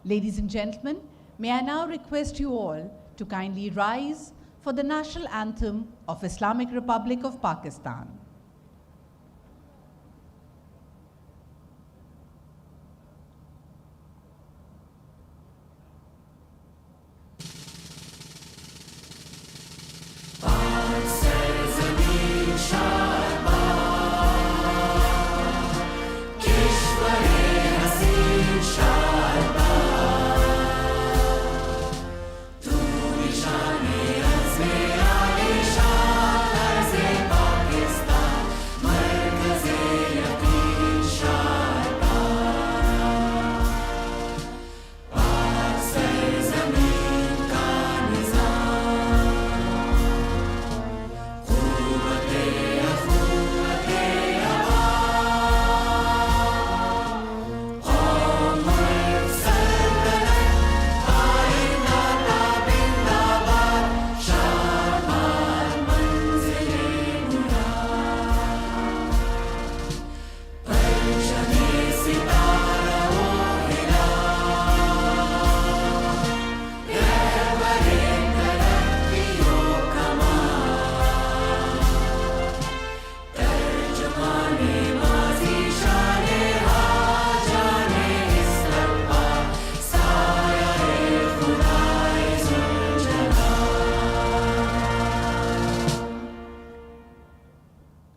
Ladies and gentlemen, may I now request you all to kindly rise for the national anthem of Islamic Republic of Pakistan.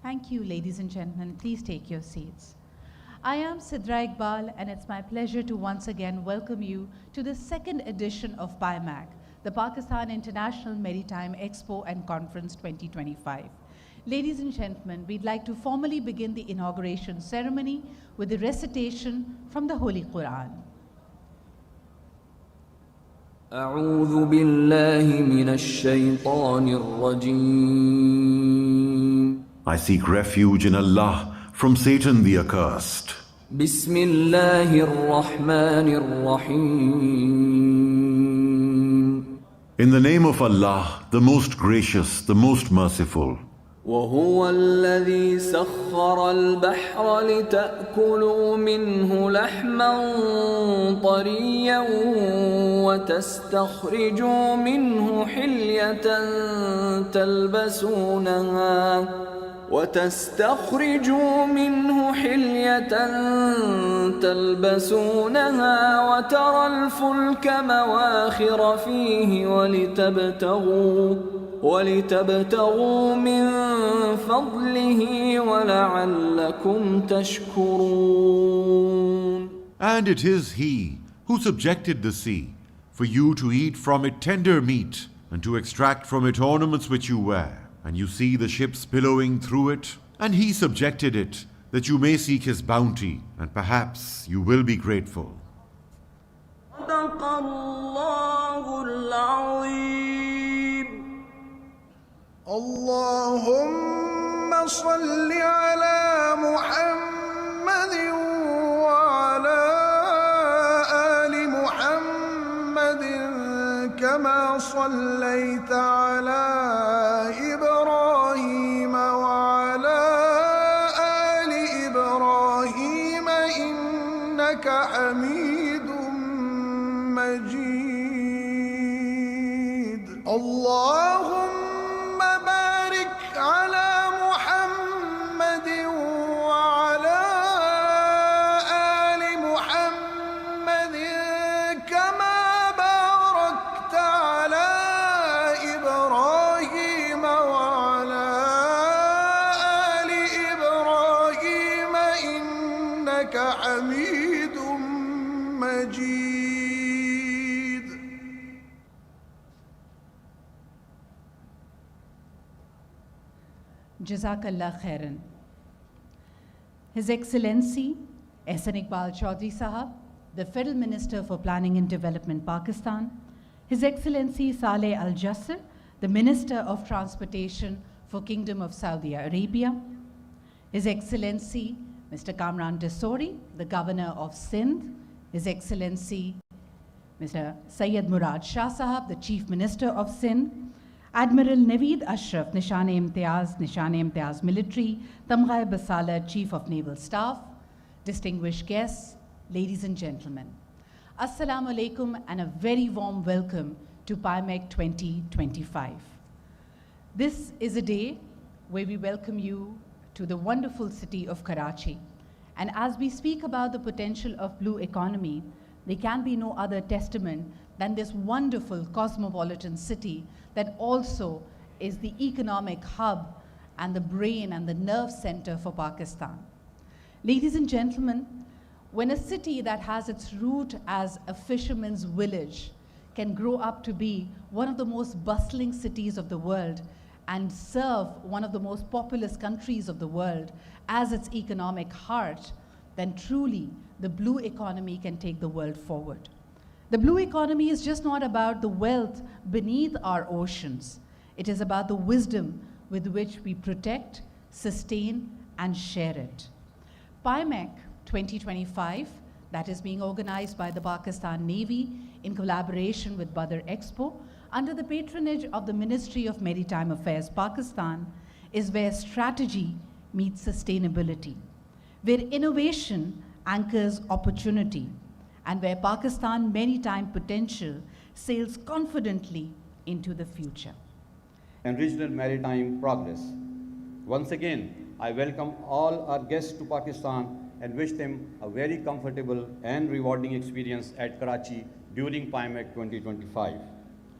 Thank you, ladies and gentlemen. Please take your seats. I am Sidra Iqbal, and it's my pleasure to once again welcome you to the second edition of PIMEC, the Pakistan International Maritime Expo and Conference 2025. Ladies and gentlemen, we'd like to formally begin the inauguration ceremony with the recitation from the Holy Quran. أعوذ بالله من الشيطان الرجيم. I seek refuge in Allah from Satan the accursed. بسم الله الرحمن الرحيم. In the name of Allah, the most gracious, the most merciful. وهو الذي سخر البحر لتأكلوا منه لحما طريا وتستخرجوا منه حلية تلبسونها وترى الفلك مواخر فيه ولتبتغوا من فضله ولعلكم تشكرون. And it is He who subjected the sea, for you to eat from it tender meat, and to extract from it ornaments which you wear. And you see the ships billowing through it, and He subjected it, that you may seek His bounty, and perhaps you will be grateful. اللهم صل على محمد وعلى آل محمد كما صليت على إبراهيم وعلى آل إبراهيم إنك حميد مجيد. اللهم بارك على محمد وعلى آل محمد كما باركت على إبراهيم وعلى آل إبراهيم إنك حميد مجيد. Jazakallah khairan. His Excellency Ehsan Iqbal Chaudhry Sahab, the Federal Minister for Planning and Development, Pakistan, His Excellency Saleh Al Jasser, the Minister of Transportation for Kingdom of Saudi Arabia, His Excellency Mr. Kamran Tessori, the Governor of Sindh, His Excellency Mr. Syed Murad Shah Sahab, the Chief Minister of Sindh, Admiral Naveed Ashraf, Nishan-e-Imtiaz Military, Tamgha Basala, Chief of Naval Staff, distinguished guests, ladies and gentlemen. Assalamu alaikum and a very warm welcome to PIMEC 2025. This is a day where we welcome you to the wonderful city of Karachi. And as we speak about the potential of blue economy, there can be no other testament than this wonderful cosmopolitan city that also is the economic hub and the brain and the nerve center for Pakistan. Ladies and gentlemen, when a city that has its root as a fisherman's village can grow up to be one of the most bustling cities of the world and serve one of the most populous countries of the world as its economic heart, then truly the blue economy can take the world forward. The blue economy is just not about the wealth beneath our oceans. It is about the wisdom with which we protect, sustain, and share it. PIMEC 2025, that is being organized by the Pakistan Navy in collaboration with Badr Expo, under the patronage of the Ministry of Maritime Affairs Pakistan, is where strategy meets sustainability, where innovation anchors opportunity, and where Pakistan maritime potential sails confidently into the future. And regional maritime progress. Once again, I welcome all our guests to Pakistan and wish them a very comfortable and rewarding experience at Karachi during PIMEC 2025.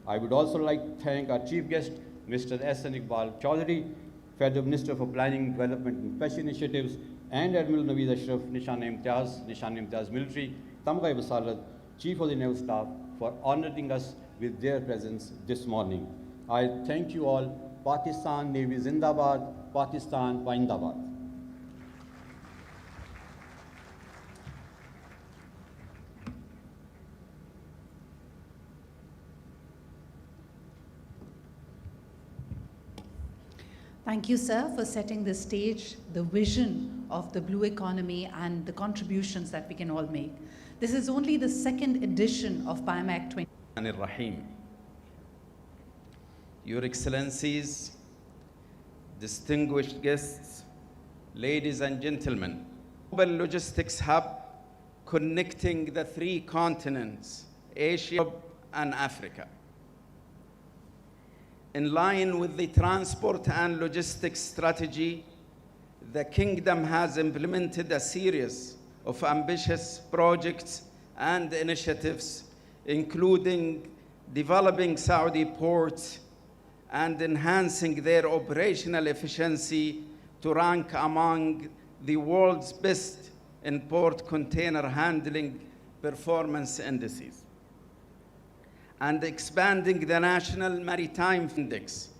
I would also like to thank our chief guest, Mr. Ehsan Iqbal Chaudhary, Federal Minister for Planning, Development and Special Initiatives, and Admiral Naveed Ashraf, Nishan-e-Imtiaz Military, Tamga Wasalat, Chief of the Naval Staff, for honoring us with their presence this morning. I thank you all. Pakistan Navy Zindabad, Pakistan Paindabad. Thank you, sir, for setting the stage, the vision of the blue economy and the contributions that we can all make. This is only the second edition of PIMEC 2025. Your Excellencies, distinguished guests, ladies and gentlemen, global logistics hub connecting the three continents, Asia, Europe, and Africa. In line with the transport and logistics strategy, the Kingdom has implemented a series of ambitious projects and initiatives, including developing Saudi ports and enhancing their operational efficiency to rank among the world's best in port container handling performance indices, and expanding the National Maritime Index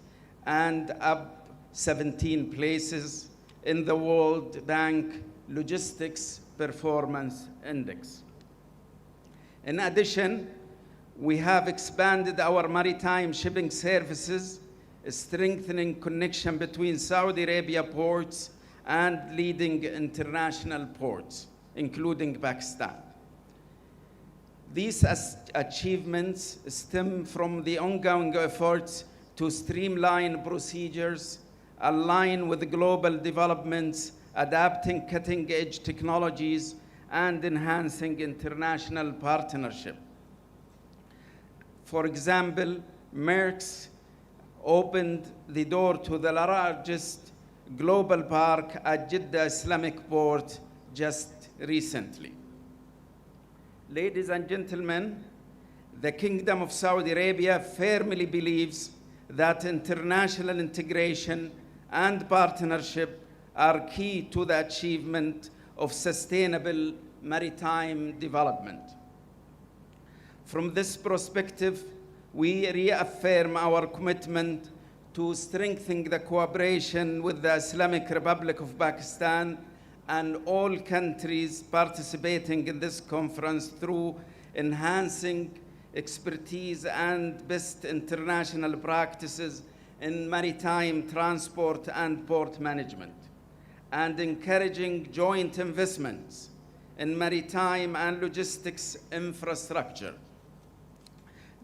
and up 17 places in the World Bank Logistics Performance Index. In addition, we have expanded our maritime shipping services, strengthening connection between Saudi Arabia ports and leading international ports, including Pakistan. These achievements stem from the ongoing efforts to streamline procedures, align with global developments, adapting cutting-edge technologies, and enhancing international partnership. For example, Maersk opened the door to the largest global park at Jeddah Islamic Port just recently. Ladies and gentlemen, the Kingdom of Saudi Arabia firmly believes that international integration and partnership are key to the achievement of sustainable maritime development. From this perspective, we reaffirm our commitment to strengthening the cooperation with the Islamic Republic of Pakistan and all countries participating in this conference through enhancing expertise and best international practices in maritime transport and port management, and encouraging joint investments in maritime and logistics infrastructure,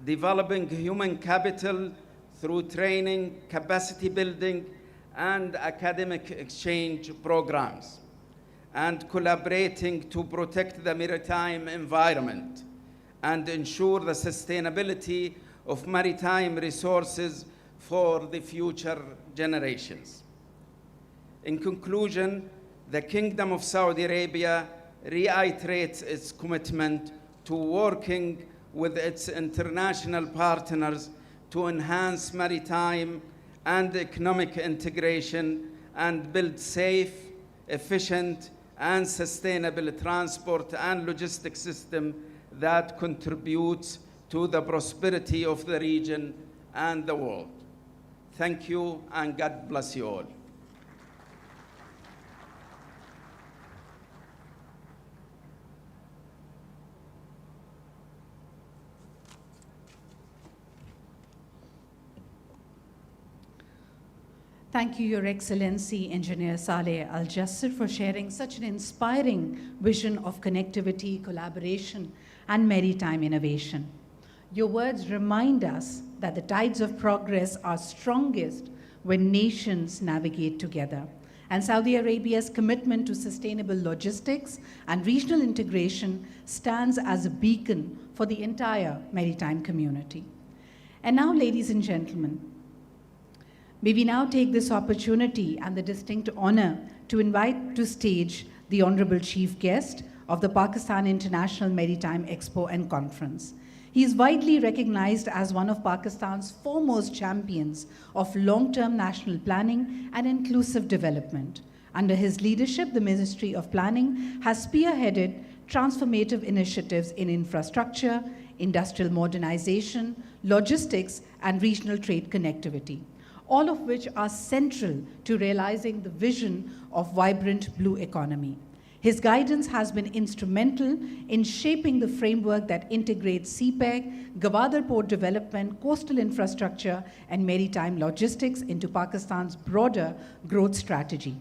developing human capital through training, capacity building, and academic exchange programs, and collaborating to protect the maritime environment and ensure the sustainability of maritime resources for the future generations. In conclusion, the Kingdom of Saudi Arabia reiterates its commitment to working with its international partners to enhance maritime and economic integration and build safe, efficient, and sustainable transport and logistics system that contributes to the prosperity of the region and the world. Thank you, and God bless you all. Thank you, Your Excellency, Engineer Saleh Al-Jasser, for sharing such an inspiring vision of connectivity, collaboration, and maritime innovation. Your words remind us that the tides of progress are strongest when nations navigate together. And Saudi Arabia's commitment to sustainable logistics and regional integration stands as a beacon for the entire maritime community. And now, ladies and gentlemen, may we now take this opportunity and the distinct honor to invite to stage the Honorable Chief Guest of the Pakistan International Maritime Expo and Conference. He is widely recognized as one of Pakistan's foremost champions of long-term national planning and inclusive development. Under his leadership, the Ministry of Planning has spearheaded transformative initiatives in infrastructure, industrial modernization, logistics, and regional trade connectivity, all of which are central to realizing the vision of vibrant blue economy. His guidance has been instrumental in shaping the framework that integrates CPEG, Gwadar Port development, coastal infrastructure, and maritime logistics into Pakistan's broader growth strategy.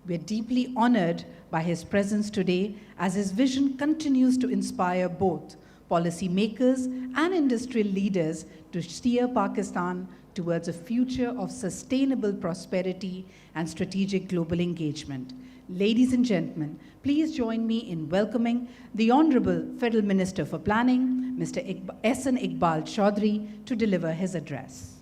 We are deeply honored by his presence today as his vision continues to inspire both policymakers and industrial leaders to steer Pakistan towards a future of sustainable prosperity and strategic global engagement. Ladies and gentlemen, please join me in welcoming the Honorable Federal Minister for Planning, Mr. Ehsan Iqbal Chaudhry, to deliver his address.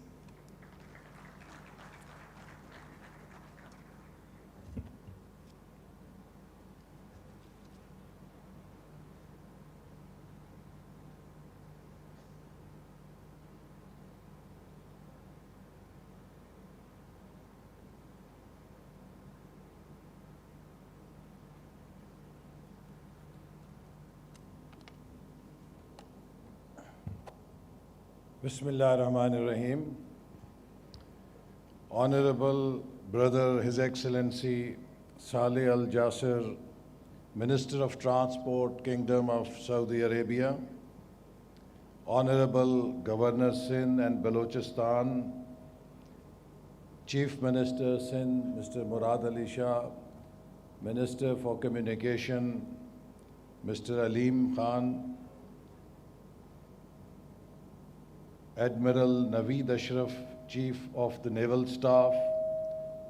Bismillah ar-Rahman ar-Rahim. Honorable Brother, His Excellency Saleh Al-Jasser, Minister of Transport, Kingdom of Saudi Arabia, Honorable Governor Sindh and Balochistan, Chief Minister Sindh, Mr. Murad Ali Shah, Minister for Communication, Mr. Aleem Khan, Admiral Naveed Ashraf, Chief of the Naval Staff,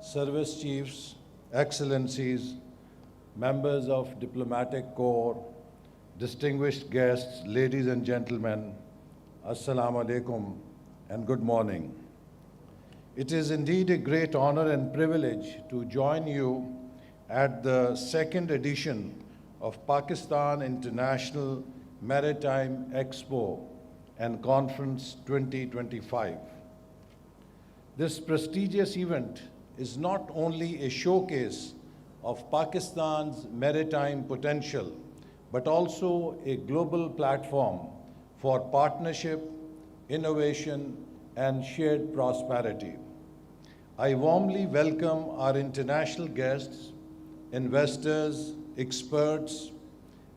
Service Chiefs, Excellencies, members of Diplomatic Corps, distinguished guests, ladies and gentlemen, Assalamu alaikum and good morning. It is indeed a great honor and privilege to join you at the second edition of Pakistan International Maritime Expo and Conference 2025. This prestigious event is not only a showcase of Pakistan's maritime potential, but also a global platform for partnership, innovation, and shared prosperity. I warmly welcome our international guests, investors, experts,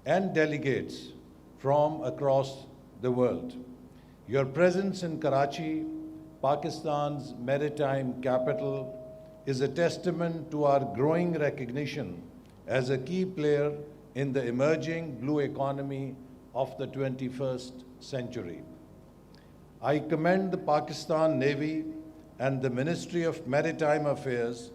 and delegates from across the world. Your presence in Karachi, Pakistan's maritime capital, is a testament to our growing recognition as a key player in the emerging blue economy of the 21st century. I commend the Pakistan Navy and the Ministry of Maritime Affairs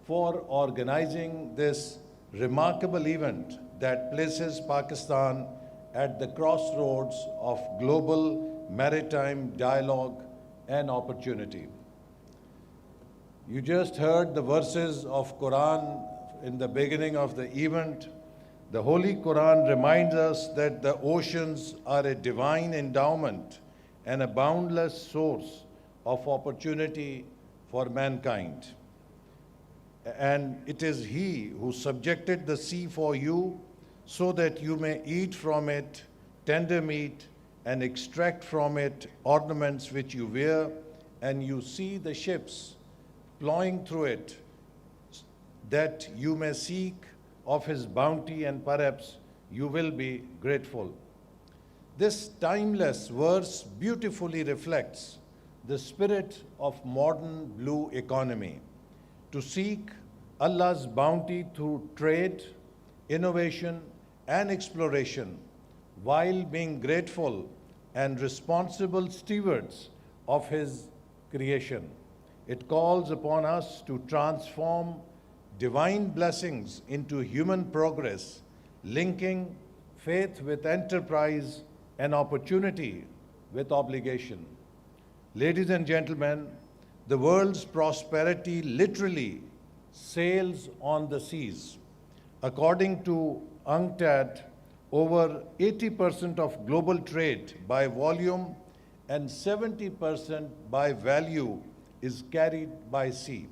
for organizing this remarkable event that places Pakistan at the crossroads of global maritime dialogue and opportunity. You just heard the verses of Quran in the beginning of the event. The Holy Quran reminds us that the oceans are a divine endowment and a boundless source of opportunity for mankind. And it is He who subjected the sea for you so that you may eat from it tender meat and extract from it ornaments which you wear, and you see the ships ploughing through it, that you may seek of His bounty, and perhaps you will be grateful. This timeless verse beautifully reflects the spirit of modern blue economy, to seek Allah's bounty through trade, innovation, and exploration, while being grateful and responsible stewards of His creation. It calls upon us to transform divine blessings into human progress, linking faith with enterprise and opportunity with obligation. Ladies and gentlemen, the world's prosperity literally sails on the seas. According to UNCTAD, over 80% of global trade by volume and 70% by value is carried by sea.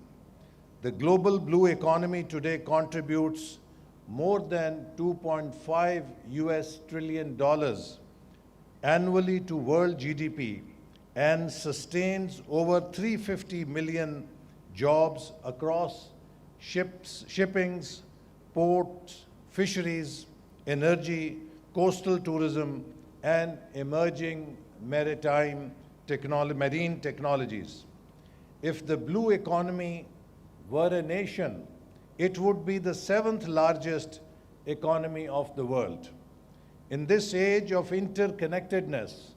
The global blue economy today contributes more than $2.5 trillion annually to world GDP and sustains over 350 million jobs across shippings, ports, fisheries, energy, coastal tourism, and emerging marine technologies. If the blue economy were a nation, it would be the 7th largest economy of the world. In this age of interconnectedness,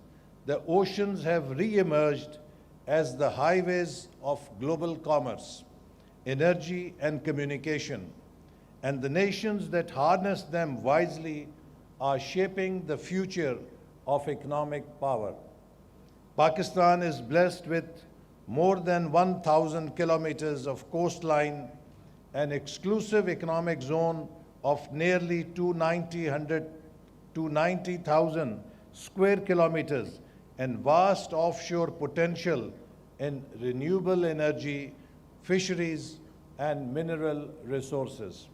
the oceans have re-emerged as the highways of global commerce, energy, and communication, and the nations that harness them wisely are shaping the future of economic power. Pakistan is blessed with more than 1,000 kilometers of coastline, an exclusive economic zone of nearly 290,000 square kilometers, and vast offshore potential in renewable energy, fisheries, and mineral resources.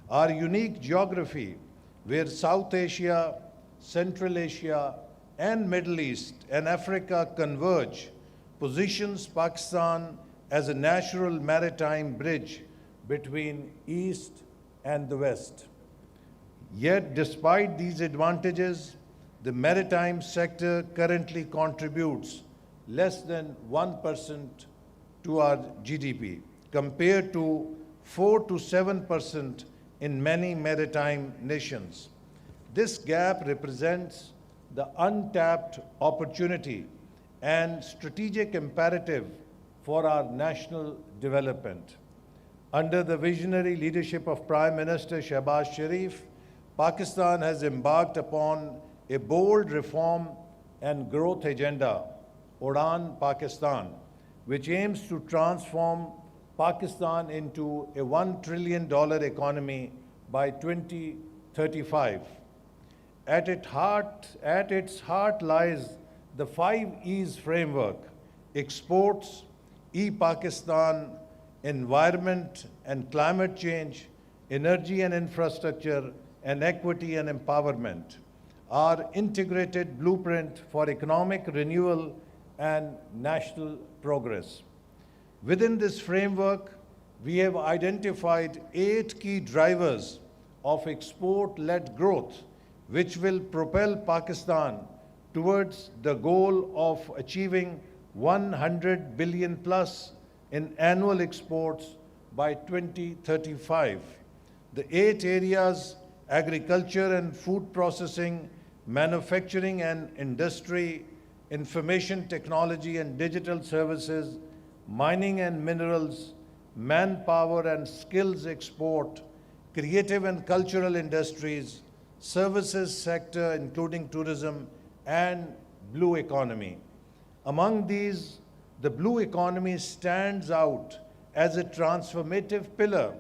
Our unique geography, where South Asia, Central Asia, and Middle East and Africa converge, positions Pakistan as a natural maritime bridge between East and the West. Yet, despite these advantages, the maritime sector currently contributes less than 1% to our GDP, compared to 4 to 7% in many maritime nations. This gap represents the untapped opportunity and strategic imperative for our national development. Under the visionary leadership of Prime Minister Shehbaz Sharif, Pakistan has embarked upon a bold reform and growth agenda, Udan Pakistan, which aims to transform Pakistan into a $1 trillion economy by 2035. At its heart lies the 5 E's framework: exports, e-Pakistan, environment and climate change, energy and infrastructure, and equity and empowerment. Our integrated blueprint for economic renewal and national progress. Within this framework, we have identified 8 key drivers of export-led growth, which will propel Pakistan towards the goal of achieving 100 billion plus in annual exports by 2035. The 8 areas: agriculture and food processing, manufacturing and industry, information technology and digital services, mining and minerals, manpower and skills export, creative and cultural industries, services sector including tourism and blue economy. Among these, the blue economy stands out as a transformative pillar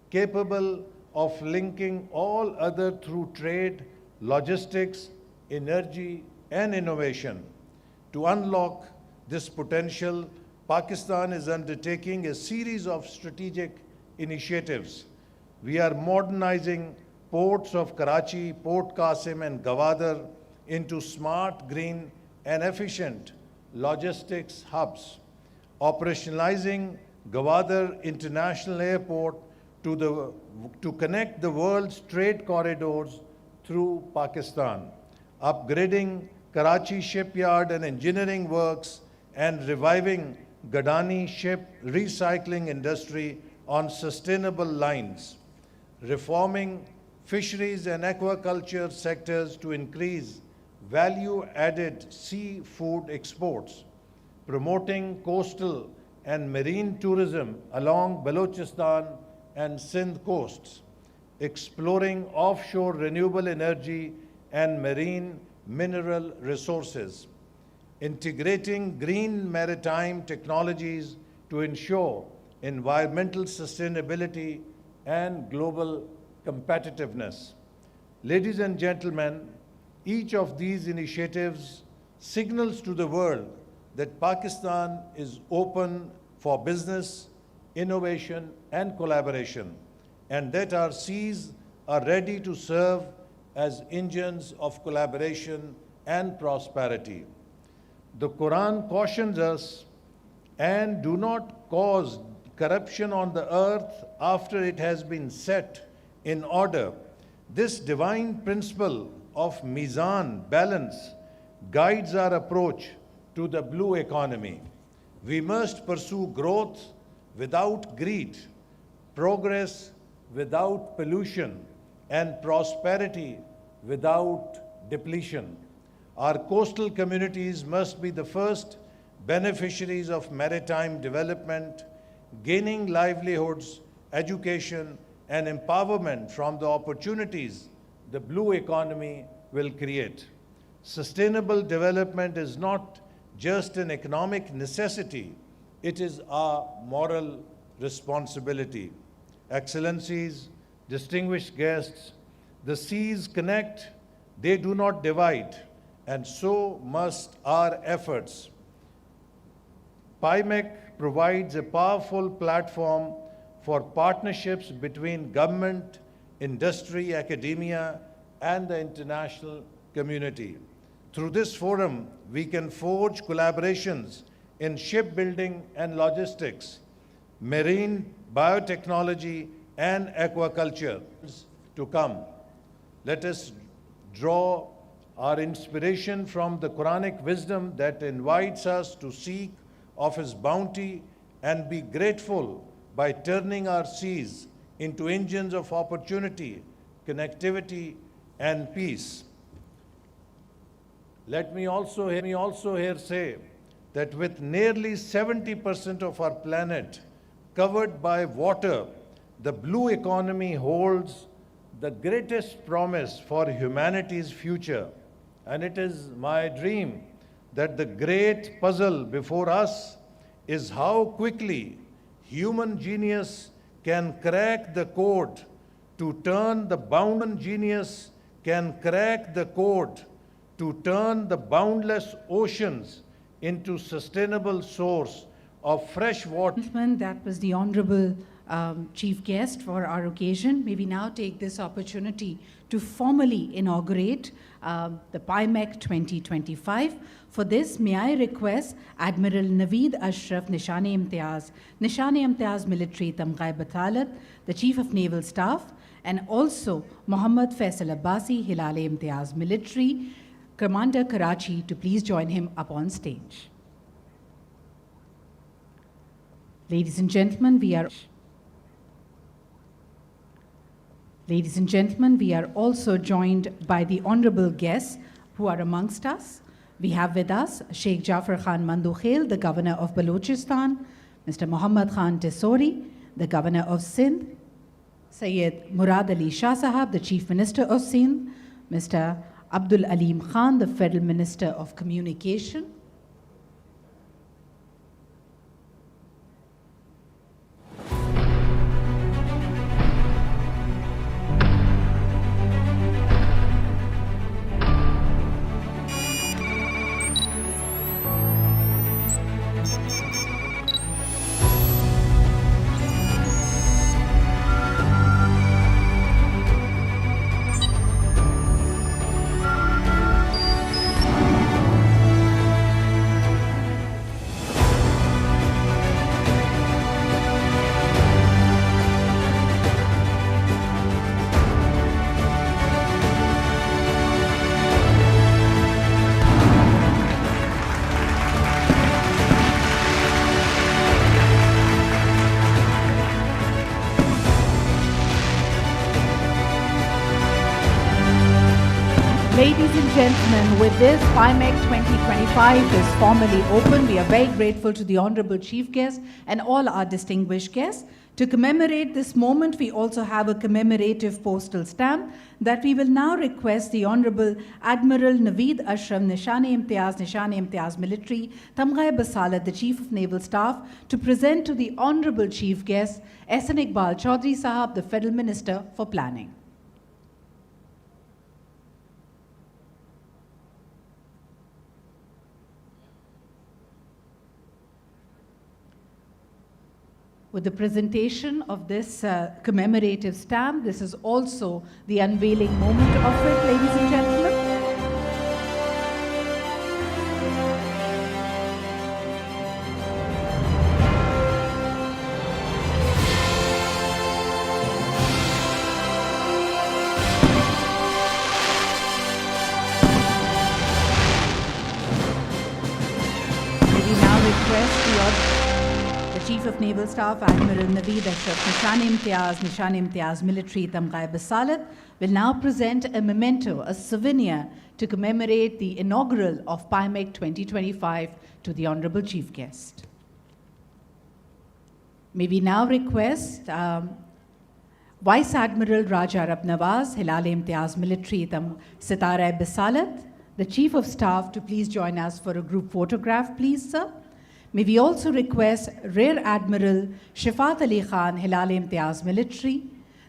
capable of linking all other through trade, logistics, energy, and innovation. To unlock this potential, Pakistan is undertaking a series of strategic initiatives. We are modernizing ports of Karachi, Port Qasim, and Gwadar into smart, green, and efficient logistics hubs, operationalizing Gwadar International Airport to connect the world's trade corridors through Pakistan, upgrading Karachi shipyard and engineering works, and reviving Gadani ship recycling industry on sustainable lines, reforming fisheries and aquaculture sectors to increase value-added seafood exports, promoting coastal and marine tourism along Balochistan and Sindh coasts, exploring offshore renewable energy and marine mineral resources, integrating green maritime technologies to ensure environmental sustainability and global competitiveness. Ladies and gentlemen, each of these initiatives signals to the world that Pakistan is open for business, innovation, and collaboration, and that our seas are ready to serve as engines of collaboration and prosperity. The Quran cautions us, and do not cause corruption on the earth after it has been set in order. This divine principle of mizan, balance, guides our approach to the blue economy. We must pursue growth without greed, progress without pollution, and prosperity without depletion. Our coastal communities must be the first beneficiaries of maritime development, gaining livelihoods, education, and empowerment from the opportunities the blue economy will create. Sustainable development is not just an economic necessity, it is our moral responsibility. Excellencies, distinguished guests, the seas connect, they do not divide, and so must our efforts. PIMEC provides a powerful platform for partnerships between government, industry, academia, and the international community. Through this forum, we can forge collaborations in shipbuilding and logistics, marine biotechnology, and aquaculture. To come, let us draw our inspiration from the Quranic wisdom that invites us to seek of His bounty and be grateful by turning our seas into engines of opportunity, connectivity, and peace. Let me also here say that with nearly 70% of our planet covered by water, the blue economy holds the greatest promise for humanity's future. And it is my dream that the great puzzle before us is how quickly human genius can crack the code to turn the boundless oceans into sustainable source of fresh water. That was the Honorable Chief Guest for our occasion. May we now take this opportunity to formally inaugurate the PIMEC-2025. For this, may I request Admiral Naveed Ashraf, Nishane-Imtiaz Military Tamgha Batalat, the Chief of Naval Staff, and also Mohammad Faisal Abbasi, Hilal-e-Imtiaz Military, Commander Karachi, to please join him up on stage. Ladies and gentlemen, we are also joined by the honorable guests who are amongst us. We have with us Sheikh Jafar Khan Mandukhail, the Governor of Balochistan, Mr. Muhammad Khan Tessori, the Governor of Sindh, Sayyid Murad Ali Shah Sahab, the Chief Minister of Sindh, Mr. Abdul Aleem Khan, the Federal Minister of Communication. Ladies and gentlemen, with this, PIMEC-2025 is formally open. We are very grateful to the Honorable Chief Guest and all our distinguished guests. To commemorate this moment, we also have a commemorative postal stamp that we will now request the Honorable Admiral Naveed Ashram, Nishane-Imtiaz Military, Tamgha Basalat, the Chief of Naval Staff, to present to the Honorable Chief Guest, Ehsan Iqbal Chaudhry Sahab, the Federal Minister for Planning. With the presentation of this commemorative stamp, this is also the unveiling moment of it, ladies and gentlemen. May we now request the Chief of Naval Staff, Admiral Naveed Ashraf, Nishane-Imtiaz Military, Tamgha Basalat, will now present a memento, a souvenir, to commemorate the inaugural of PIMEC 2025 to the Honorable Chief Guest. May we now request Vice Admiral Raja Arab Nawaz, Hilal-e-Imtiaz Military, Sitara Basalat, the Chief of Staff, to please join us for a group photograph, please, sir. May we also request Rear Admiral Shafat Ali Khan, Hilal-e-Imtiaz Military,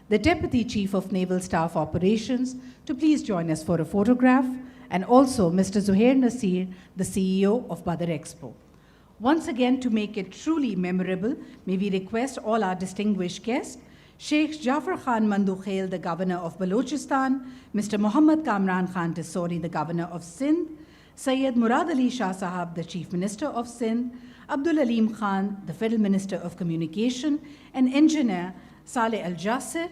the Deputy Chief of Naval Staff Operations, to please join us for a photograph, and also Mr. Zuhair Nasir, the CEO of Badr Expo. Once again, to make it truly memorable, may we request all our distinguished guests, Sheikh Jafar Khan Mandukhail, the Governor of Balochistan, Mr. Muhammad Kamran Tessori, the Governor of Sindh, Sayyid Murad Ali Shah Sahab, the Chief Minister of Sindh, Abdul Aleem Khan, the Federal Minister of Communication, and Engineer Saleh Al-Jasser,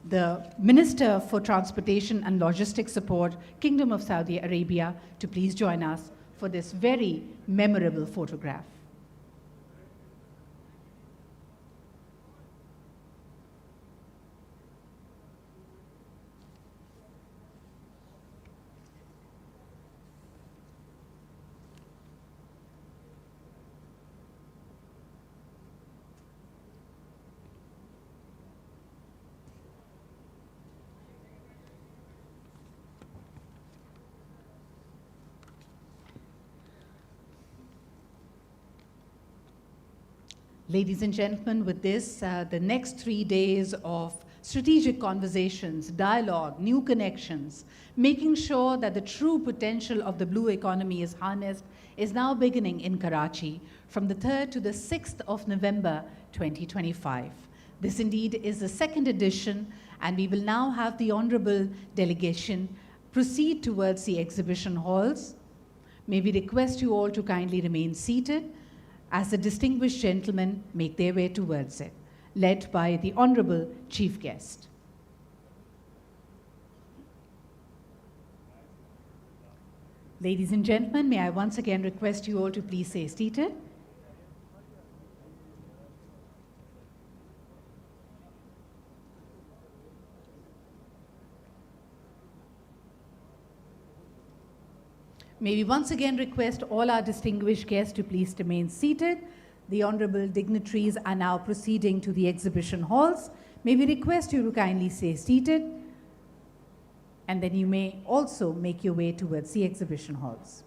the Minister for Transportation and Logistics Support, Kingdom of Saudi Arabia, to please join us for this very memorable photograph. Ladies and gentlemen, with this, the next 3 days of strategic conversations, dialogue, new connections, making sure that the true potential of the blue economy is harnessed, is now beginning in Karachi from the 3rd to the 6th of November 2025. This indeed is the second edition, and we will now have the honorable delegation proceed towards the exhibition halls. May we request you all to kindly remain seated as the distinguished gentlemen make their way towards it, led by the Honorable Chief Guest. Ladies and gentlemen, may I once again request you all to please stay seated. May we once again request all our distinguished guests to please remain seated. The honorable dignitaries are now proceeding to the exhibition halls. May we request you to kindly stay seated. and then you may also make your way towards the exhibition halls.